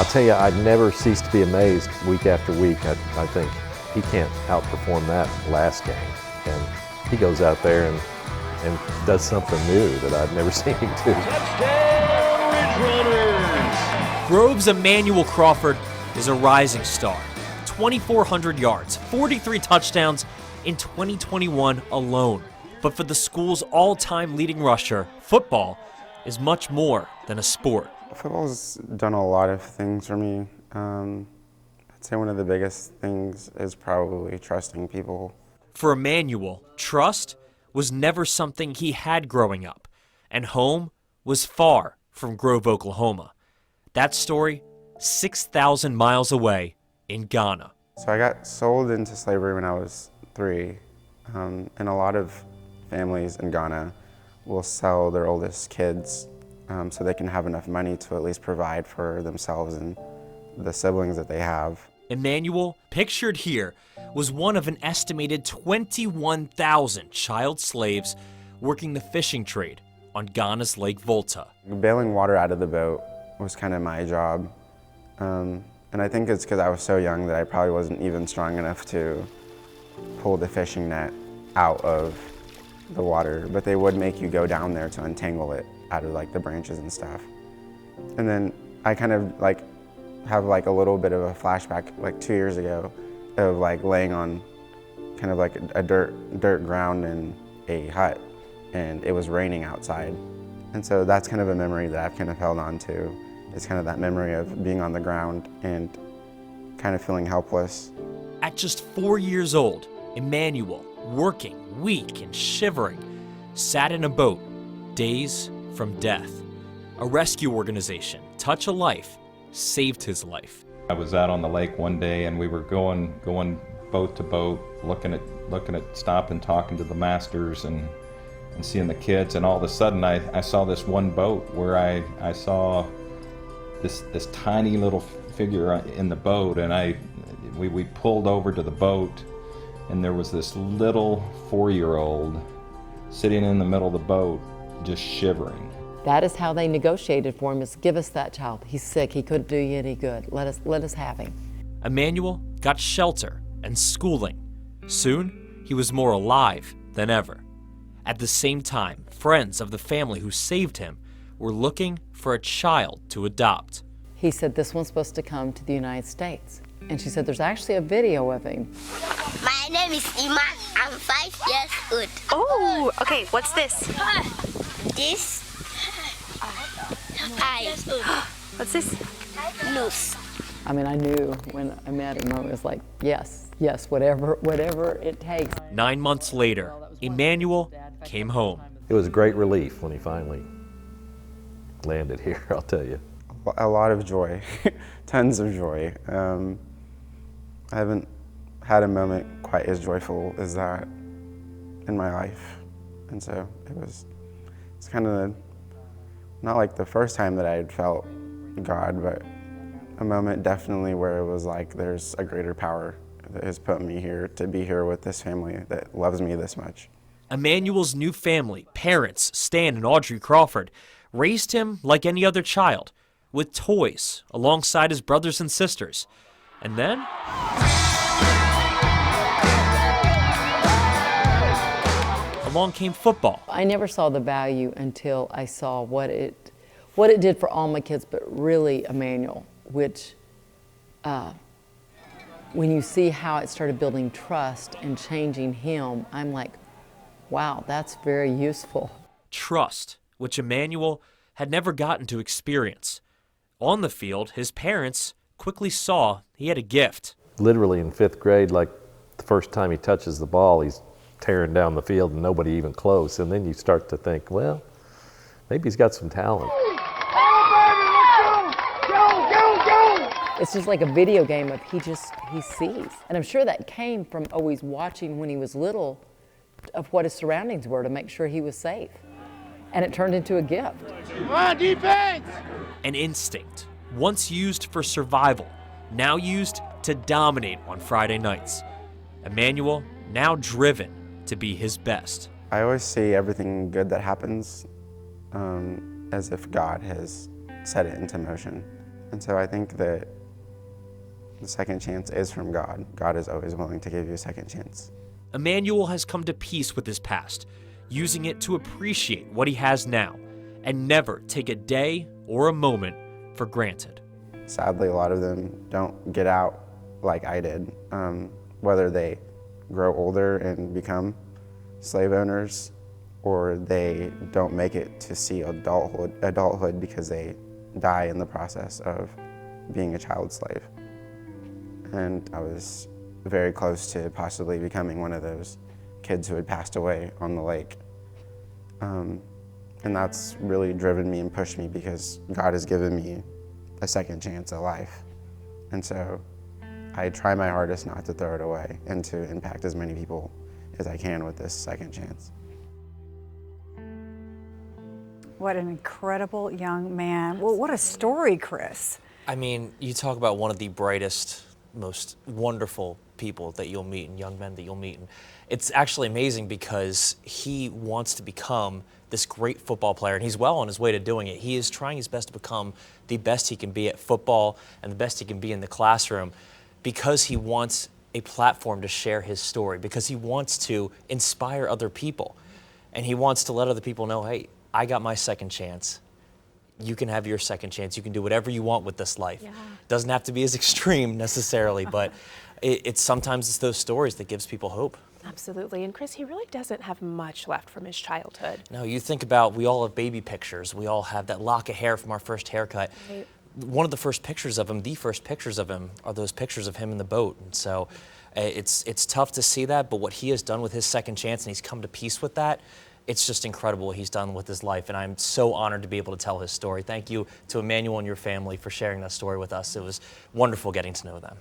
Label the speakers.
Speaker 1: tell you, I never cease to be amazed week after week. I think he can't outperform that last game. And he goes out there and does something new that I've never seen him do.
Speaker 2: Touchdown, Ridge Runners!
Speaker 3: Grove's Emmanuel Crawford is a rising star. 2,400 yards, 43 touchdowns in 2021 alone. But for the school's all-time leading rusher, football is much more than a sport.
Speaker 4: Football's done a lot of things for me. I'd say one of the biggest things is probably trusting people.
Speaker 3: For Emmanuel, trust was never something he had growing up, and home was far from Grove, Oklahoma. That story, 6,000 miles away in Ghana.
Speaker 4: So I got sold into slavery when I was 3, and a lot of families in Ghana will sell their oldest kids so they can have enough money to at least provide for themselves and the siblings that they have.
Speaker 3: Emmanuel, pictured here, was one of an estimated 21,000 child slaves working the fishing trade on Ghana's Lake Volta.
Speaker 4: Bailing water out of the boat was kind of my job. And I think it's because I was so young that I probably wasn't even strong enough to pull the fishing net out of the water, but they would make you go down there to untangle it out of like the branches and stuff. And then I kind of like have like a little bit of a flashback like 2 years ago of like laying on kind of like a dirt ground in a hut, and it was raining outside. And so that's kind of a memory that I've kind of held on to. It's kind of that memory of being on the ground and kind of feeling helpless.
Speaker 3: At just 4 years old, Emmanuel, working, weak and shivering, sat in a boat, days from death. A rescue organization, Touch a Life, saved his life.
Speaker 5: I was out on the lake one day and we were going boat to boat, looking at stopping, talking to the masters and seeing the kids, and all of a sudden I saw this one boat where I saw this tiny little figure in the boat, and we pulled over to the boat, and there was this little 4-year-old sitting in the middle of the boat just shivering.
Speaker 6: That is how they negotiated for him, is give us that child. He's sick, he couldn't do you any good. Let us have him.
Speaker 3: Emmanuel got shelter and schooling. Soon, he was more alive than ever. At the same time, friends of the family who saved him were looking for a child to adopt.
Speaker 6: He said, this one's supposed to come to the United States. And she said, there's actually a video of him.
Speaker 7: My name is Iman. I'm 5 years old.
Speaker 8: Oh, okay, what's this?
Speaker 7: This
Speaker 8: What's this?
Speaker 7: nose.
Speaker 6: I mean, I knew when I met him, I was like, yes, whatever it takes.
Speaker 3: 9 months later, Emmanuel came home.
Speaker 1: It was a great relief when he finally landed here, I'll tell you.
Speaker 4: A lot of joy, tons of joy. I haven't had a moment quite as joyful as that in my life. And so it's kind of not like the first time that I had felt God, but a moment definitely where it was like there's a greater power that has put me here to be here with this family that loves me this much.
Speaker 3: Emmanuel's new family, parents Stan and Audrey Crawford, raised him like any other child, with toys alongside his brothers and sisters. And then along came football.
Speaker 6: I never saw the value until I saw what it did for all my kids, but really Emmanuel, which when you see how it started building trust and changing him, I'm like, wow, that's very useful.
Speaker 3: Trust, which Emmanuel had never gotten to experience. On the field, his parents quickly saw he had a gift.
Speaker 1: Literally in 5th grade, like the first time he touches the ball, he's tearing down the field and nobody even close. And then you start to think, well, maybe he's got some talent.
Speaker 6: It's just like a video game of he sees. And I'm sure that came from always watching when he was little of what his surroundings were to make sure he was safe. And it turned into a gift.
Speaker 2: Come on, defense!
Speaker 3: An instinct, once used for survival, now used to dominate on Friday nights. Emmanuel now driven to be his best.
Speaker 4: I always see everything good that happens as if God has set it into motion. And so I think that the second chance is from God. God is always willing to give you a second chance.
Speaker 3: Emmanuel has come to peace with his past, using it to appreciate what he has now and never take a day or a moment for granted.
Speaker 4: Sadly, a lot of them don't get out like I did, whether they grow older and become slave owners or they don't make it to see adulthood because they die in the process of being a child slave. And I was very close to possibly becoming one of those kids who had passed away on the lake. And that's really driven me and pushed me because God has given me a second chance at life. And so I try my hardest not to throw it away and to impact as many people as I can with this second chance.
Speaker 9: What an incredible young man. Well, what a story, Chris.
Speaker 10: I mean, you talk about one of the brightest, most wonderful people that you'll meet and young men that you'll meet. And it's actually amazing because he wants to become this great football player, and he's well on his way to doing it. He is trying his best to become the best he can be at football and the best he can be in the classroom because he wants a platform to share his story, because he wants to inspire other people. And he wants to let other people know, hey, I got my second chance. You can have your second chance. You can do whatever you want with this life. Yeah. Doesn't have to be as extreme necessarily, but sometimes it's those stories that gives people hope.
Speaker 11: Absolutely. And Chris, he really doesn't have much left from his childhood.
Speaker 10: No, you think about, we all have baby pictures. We all have that lock of hair from our first haircut. Right. One of the first pictures of him, the first pictures of him, are those pictures of him in the boat. And so it's tough to see that, but what he has done with his second chance, and he's come to peace with that, it's just incredible what he's done with his life, and I'm so honored to be able to tell his story. Thank you to Emmanuel and your family for sharing that story with us. It was wonderful getting to know them.